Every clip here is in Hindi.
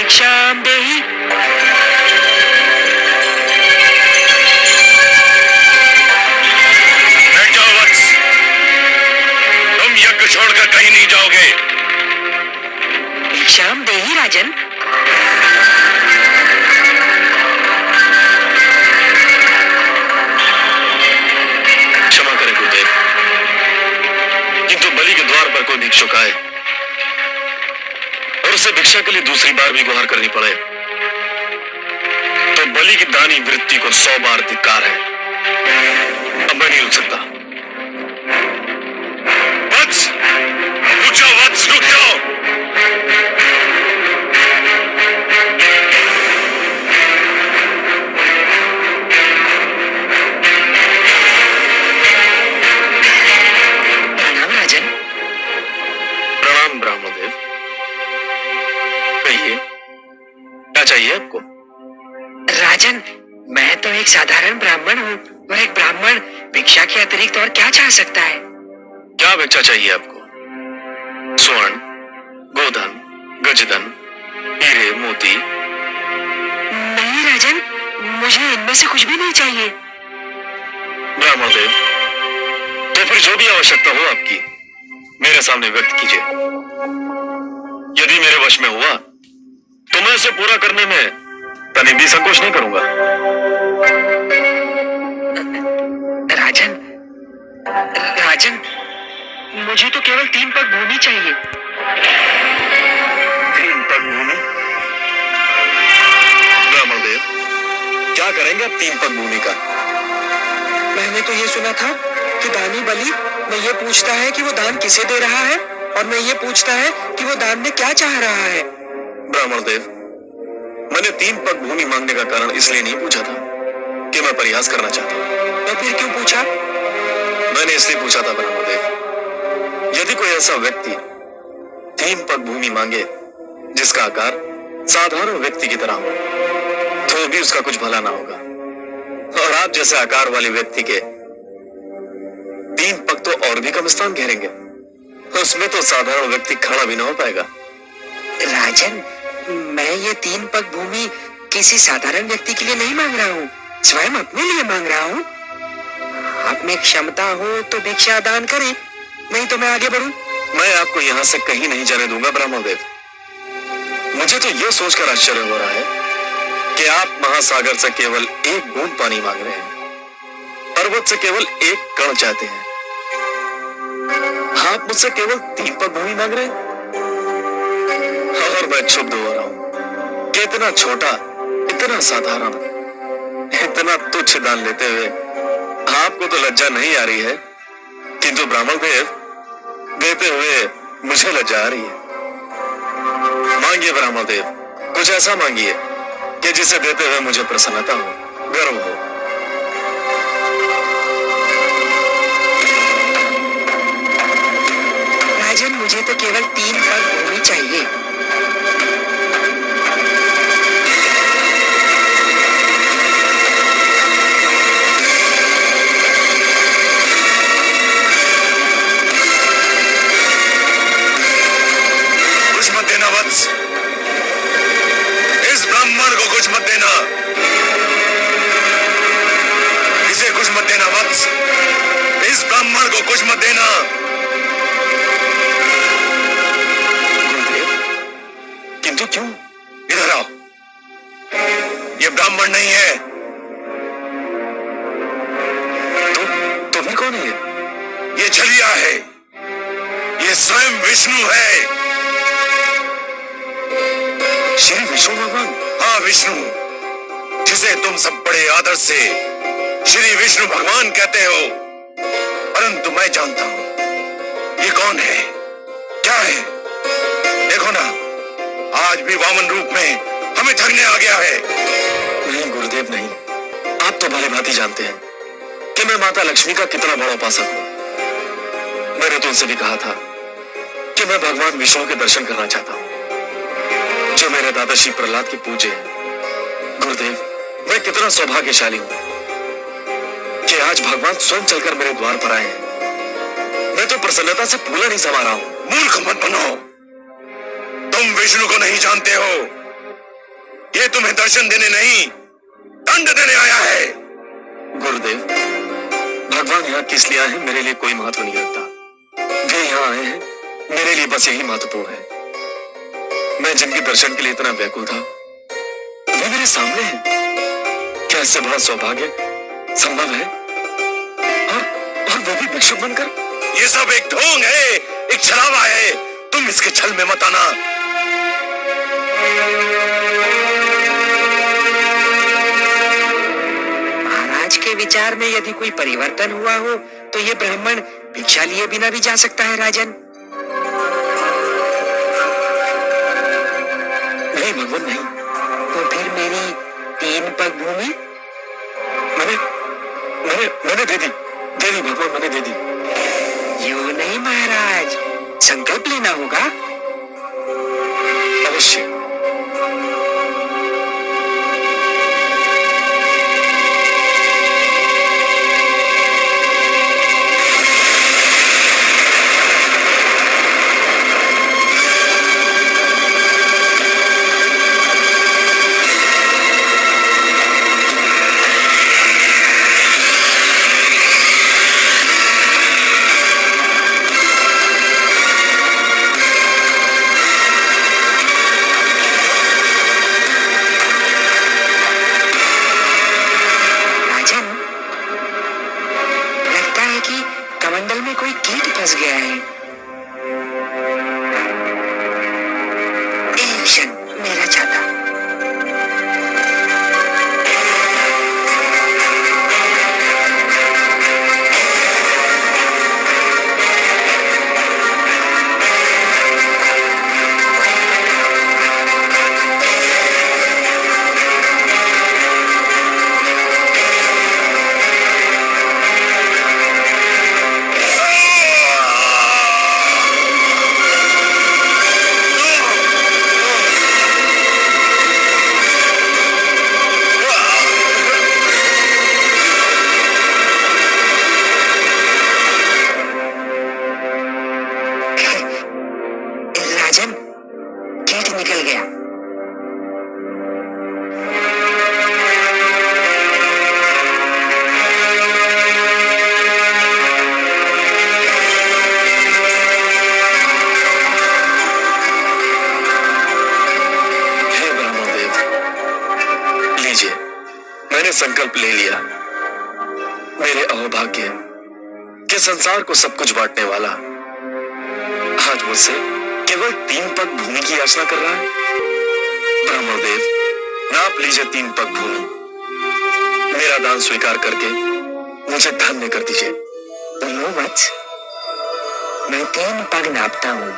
भिक्षाम देहि। बैठ जाओ वत्स, तुम यज्ञ छोड़कर कहीं नहीं जाओगे। भिक्षाम देहि राजन। क्षमा करें गुरुदेव, किंतु बलि के द्वार पर कोई भिक्षुक आए और उसे भिक्षा के लिए दूसरी बार भी गुहार करनी पड़े तो बलि की दानी वृत्ति को 100 बार धिक्कार है। अब मैं नहीं रुक सकता। वत्स, रुक जाओ वत्स, रुक जाओ। प्रणाम राजन। प्रणाम ब्राह्मणदेव, कहिए क्या चाहिए आपको? राजन, मैं तो एक साधारण ब्राह्मण हूँ और एक ब्राह्मण भिक्षा के अतिरिक्त और क्या चाह सकता है? क्या भिक्षा चाहिए आपको? स्वर्ण, गोधन, गजधन, हीरे, मोती? नहीं राजन, मुझे इनमें से कुछ भी नहीं चाहिए। ब्राह्मणदेव, तो फिर जो भी आवश्यकता हो आपकी मेरे सामने व्यक्त कीजिए। यदि मेरे वश में हुआ तो मैं इसे पूरा करने में तनिक भी संकोच नहीं करूंगा। राजन, राजन, मुझे तो केवल 3 पग भूमि चाहिए। 3 पग भूमि? ब्राह्मणदेव, क्या करेंगे आप 3 पग भूमि का? मैंने तो ये सुना था कि दानी बलि में ये पूछता है कि वो दान किसे दे रहा है और मैं ये पूछता है कि वो दान में क्या चाह रहा है। ब्राह्मणदेव, मैंने 3 पग भूमि मांगने का कारण इसलिए नहीं पूछा था कि मैं प्रयास करना चाहता हूं। तो फिर क्यों पूछा? मैंने इसलिए पूछा था ब्राह्मणदेव, यदि कोई ऐसा व्यक्ति 3 पग भूमि मांगे जिसका आकार साधारण व्यक्ति की तरह हो तो भी उसका कुछ भला ना होगा, और आप जैसे आकार वाले व्यक्ति के 3 पग तो और भी कम स्थान घेरेंगे, उसमें तो साधारण व्यक्ति खड़ा भी ना हो पाएगा। राजन, मैं ये 3 पग भूमि किसी साधारण व्यक्ति के लिए नहीं मांग रहा हूँ, स्वयं अपने लिए मांग रहा हूँ। आप में क्षमता हो तो भिक्षा दान करें, नहीं तो मैं आगे बढ़ूं। मैं आपको यहां से कहीं नहीं जाने दूंगा ब्राह्मणदेव। मुझे तो यह सोचकर आश्चर्य हो रहा है कि आप महासागर से केवल 1 बूंद पानी मांग रहे हैं, पर्वत से केवल 1 कण चाहते हैं। आप मुझसे केवल 3 पग भूमि मांग रहे हैं और मैं क्षुब्ध हो रहा हूं कि इतना छोटा, इतना साधारण, इतना तुच्छ दान लेते हुए आपको तो लज्जा नहीं आ रही है, किंतु ब्राह्मणदेव देते हुए मुझे लज्जा आ रही है। मांगिए ब्राह्मणदेव, कुछ ऐसा मांगिए कि जिसे देते हुए मुझे प्रसन्नता हो, गर्व हो। राजन, मुझे तो केवल 3 पग भूमि चाहिए। कुछ मत देना वत्स, इस ब्राह्मण को कुछ मत देना, इसे कुछ मत देना वत्स, इस ब्राह्मण को कुछ मत देना। गुरुदेव, किंतु क्यों? इधर आओ, ये ब्राह्मण नहीं है। तो फिर कौन है? ये छलिया है, ये स्वयं विष्णु है। श्री विष्णु भगवान? हाँ, विष्णु, जिसे तुम सब बड़े आदर से श्री विष्णु भगवान कहते हो, परंतु मैं जानता हूं ये कौन है, क्या है। देखो ना, आज भी वामन रूप में हमें ठगने आ गया है। नहीं गुरुदेव नहीं, आप तो भली भांति जानते हैं कि मैं माता लक्ष्मी का कितना बड़ा उपासक हूं। मैंने तो उनसे भी कहा था कि मैं भगवान विष्णु के दर्शन करना चाहता हूं जो मेरे दादा श्री प्रहलाद के पूज्य हैं। गुरुदेव, मैं कितना सौभाग्यशाली हूं कि आज भगवान स्वयं चलकर मेरे द्वार पर आए हैं। मैं तो प्रसन्नता से फूला नहीं समा रहा हूं। मूर्ख मत बनो, तुम विष्णु को नहीं जानते हो, ये तुम्हें दर्शन देने नहीं, दंड देने आया है। गुरुदेव, भगवान यहाँ किस लिए आए हैं मेरे लिए कोई महत्व नहीं रखता। वे यहाँ आए हैं मेरे लिए बस यही महत्वपूर्ण है। मैं जिनके दर्शन के लिए इतना व्याकुल था वे मेरे सामने हैं। क्या इससे बड़ा सौभाग्य संभव है? और वो भी भिक्षुक बनकर। ये सब एक ढोंग है, एक छलावा है। तुम इसके छल में मत आना। महाराज के विचार में यदि कोई परिवर्तन हुआ हो तो ये ब्राह्मण भिक्षा लिए बिना भी जा सकता है राजन। नहीं भगवान नहीं। तो फिर मेरी 3 पग भूमि मैंने मैंने दे दी भगवान, मैंने दे दी। यूं नहीं महाराज, संकल्प लेना होगा। अवश्य। कमंडल में कोई कीट फंस गया है। एक क्षण, मेरा छाता। राजन, कीट निकल गया। हे ब्रह्मदेव, लीजिए, मैंने संकल्प ले लिया। मेरे अहोभाग्य के संसार को सब कुछ बांटने वाला आज मुझसे केवल 3 पग भूमि की याचना कर रहा है। ब्रह्मदेव, नाप लीजिए 3 पग भूमि। मेरा दान स्वीकार करके मुझे धन्य कर दीजिए। लो वत्स, मैं 3 पग नापता हूँ।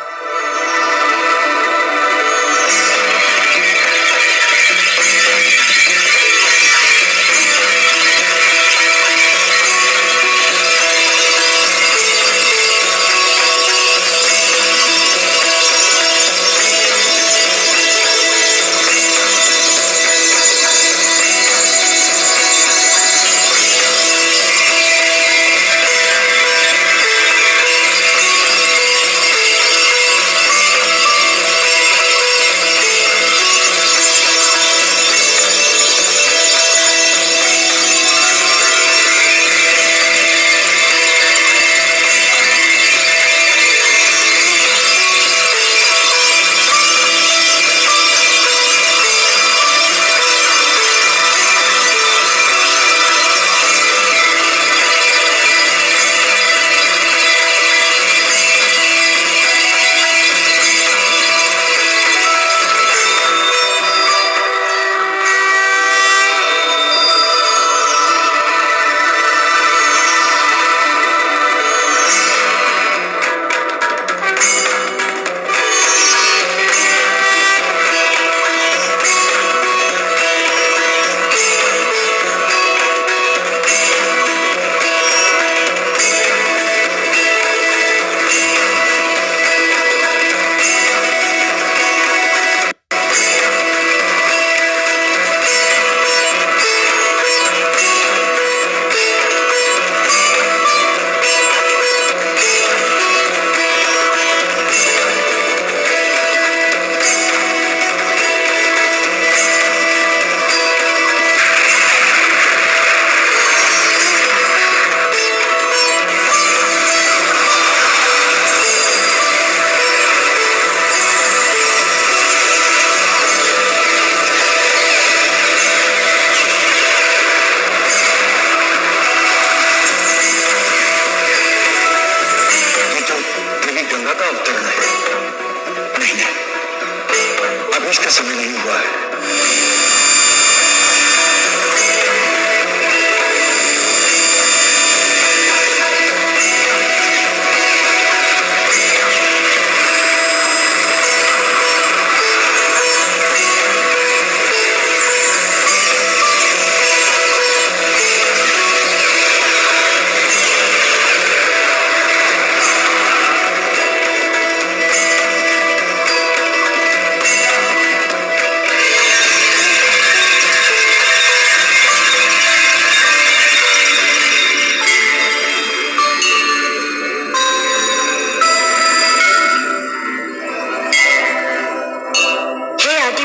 समय नहीं हुआ है।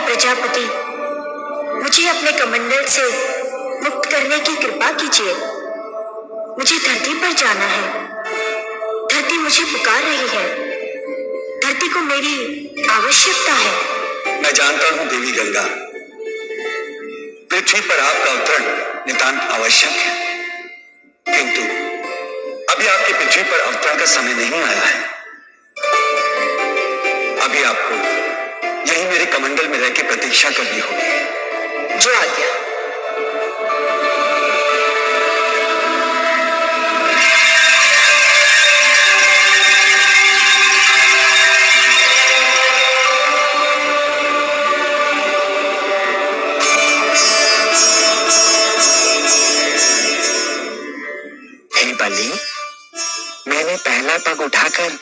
प्रजापति, मुझे अपने कमंडल से मुक्त करने की कृपा कीजिए। मुझे धरती पर जाना है। धरती मुझे पुकार रही है। धरती को मेरी आवश्यकता है। मैं जानता हूं देवी गंगा, पृथ्वी पर आपका अवतरण नितांत आवश्यक है, किंतु अभी आपके पृथ्वी पर अवतरण का समय नहीं आया है। अभी आपको यही मेरे कमंडल में रह के प्रतीक्षा करनी होगी। जो आज्ञा। हे बलि, मैंने पहला पग उठाकर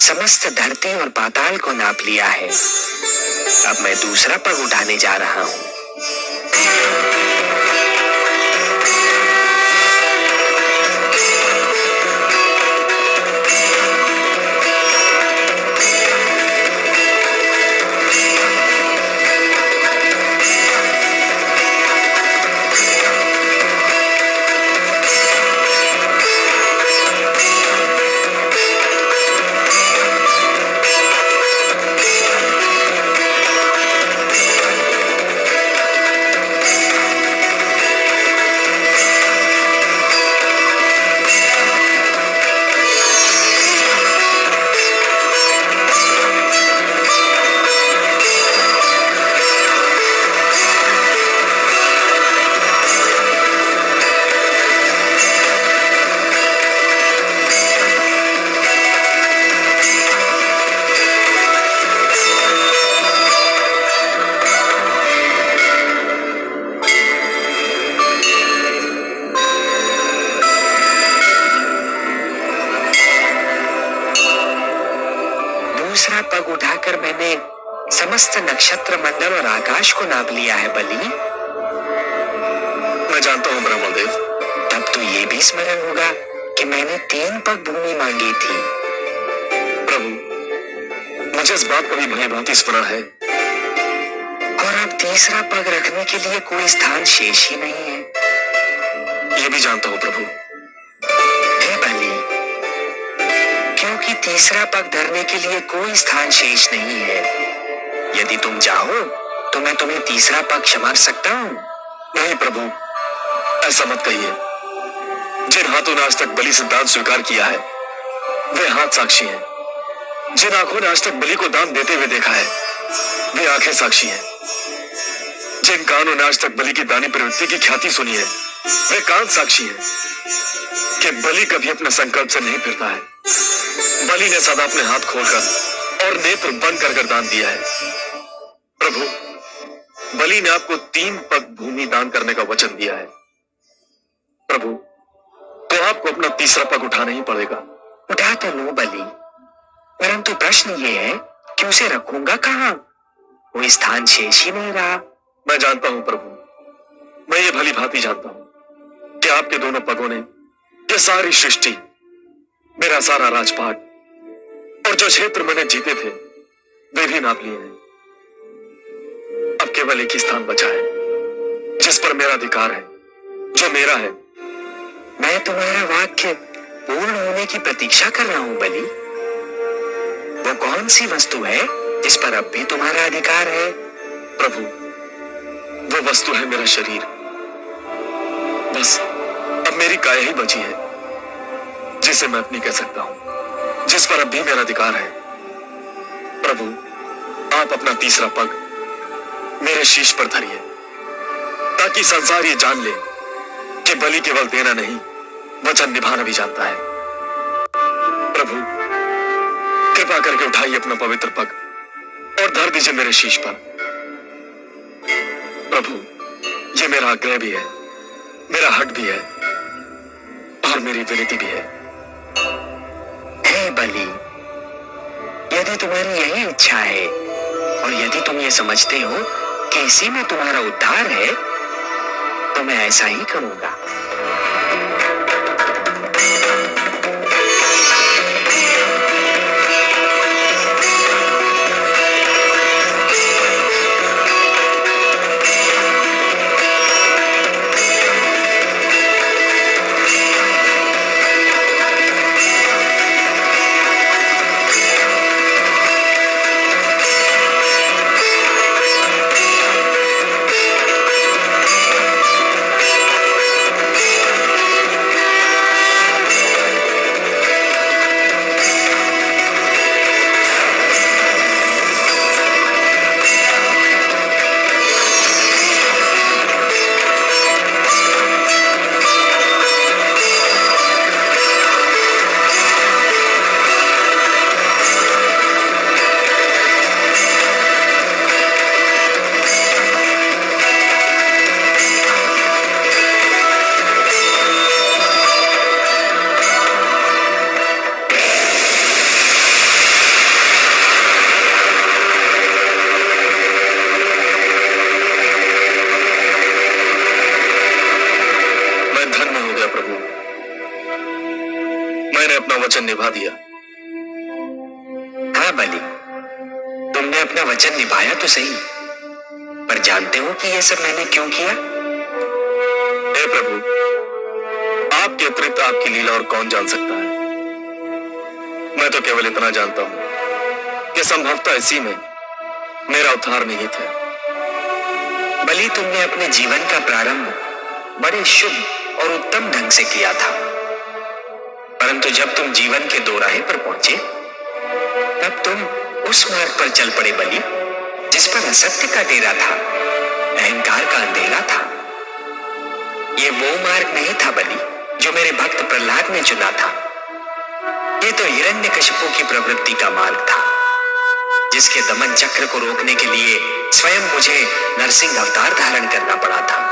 समस्त धरती और पाताल को नाप लिया है। अब मैं दूसरा पग उठाने जा रहा हूं। दूसरा पग उठाकर मैंने समस्त नक्षत्र मंडल और आकाश को नाप लिया है बलि। मैं जानता हूं ब्रह्मदेव। तब तो ये भी स्मरण होगा कि मैंने 3 पग भूमि मांगी थी। प्रभु, मुझे इस बात का भी भली-भांति स्मरण है। और अब तीसरा पग रखने के लिए कोई स्थान शेष ही नहीं है। ये भी जानता हूं प्रभु। हे बलि, क्योंकि तीसरा पग धरने के लिए कोई स्थान शेष नहीं है, यदि तुम चाहो तो मैं तुम्हें तीसरा पग क्षमा कर सकता हूं। नहीं प्रभु, ऐसा मत कहिए। जिन हाथों ने आज तक बलि से दान स्वीकार किया है, वे हाथ साक्षी हैं। जिन आंखों ने आज तक बलि को दान देते हुए देखा है, वे आंखें साक्षी हैं। जिन कानों ने आज तक बलि की दानी प्रवृत्ति की ख्याति सुनी है, वे कान साक्षी हैं कि बलि कभी अपने संकल्प से नहीं फिरता है। बलि ने सदा अपने हाथ खोलकर और नेत्र बंद कर दान दिया है। प्रभु, बलि ने आपको 3 पग भूमि दान करने का वचन दिया है। प्रभु, तो आपको अपना तीसरा पग उठाना ही पड़ेगा। उठा तो लो बलि, परंतु प्रश्न ये है कि उसे रखूंगा कहाँ? कोई स्थान शेष ही नहीं रहा। मैं जानता हूं प्रभु, मैं ये भली भांति जानता हूं कि आपके दोनों पगों ने ये सारी सृष्टि, मेरा सारा राजपाट और जो क्षेत्र मैंने जीते थे, वे भी नाप लिए हैं। अब केवल एक ही स्थान बचा है जिस पर मेरा अधिकार है, जो मेरा है। मैं तुम्हारा वाक्य पूर्ण होने की प्रतीक्षा कर रहा हूं बलि। वो कौन सी वस्तु है जिस पर अब भी तुम्हारा अधिकार है? प्रभु, वो वस्तु है मेरा शरीर। बस अब मेरी काया ही बची है जिसे मैं अपनी कह सकता हूं, जिस पर अब भी मेरा अधिकार है। प्रभु, आप अपना तीसरा पग मेरे शीश पर धरिए, ताकि संसार ये जान ले कि बलि केवल देना नहीं, वचन निभाना भी जानता है। प्रभु, कृपा करके उठाइए अपना पवित्र पग और धर दीजिए मेरे शीश पर। प्रभु, ये मेरा आग्रह भी है, मेरा हट भी है और मेरी विनती भी है। हे बलि, यदि तुम्हारी यही इच्छा है और यदि तुम ये समझते हो कि इसी में तुम्हारा उद्धार है, तो मैं ऐसा ही करूंगा। वचन निभा दिया। हाँ बलि, तुमने अपना वचन निभाया तो सही, पर जानते हो कि यह सब मैंने क्यों किया? हे प्रभु, आपके अतिरिक्त आपकी लीला और कौन जान सकता है। मैं तो केवल इतना जानता हूं कि संभवतः इसी में मेरा उद्धार निहित है। बलि, तुमने अपने जीवन का प्रारंभ बड़े शुभ और उत्तम ढंग से किया था, परंतु जब तुम जीवन के दोराहे पर पहुंचे, तब तुम उस मार्ग पर चल पड़े बलि, जिस पर असत्य का डेरा था, अहंकार का अंधेरा था। ये वो मार्ग नहीं था बलि जो मेरे भक्त प्रहलाद ने चुना था। ये तो हिरण्यकशिपु की प्रवृत्ति का मार्ग था, जिसके दमन चक्र को रोकने के लिए स्वयं मुझे नरसिंह अवतार धारण करना पड़ा था।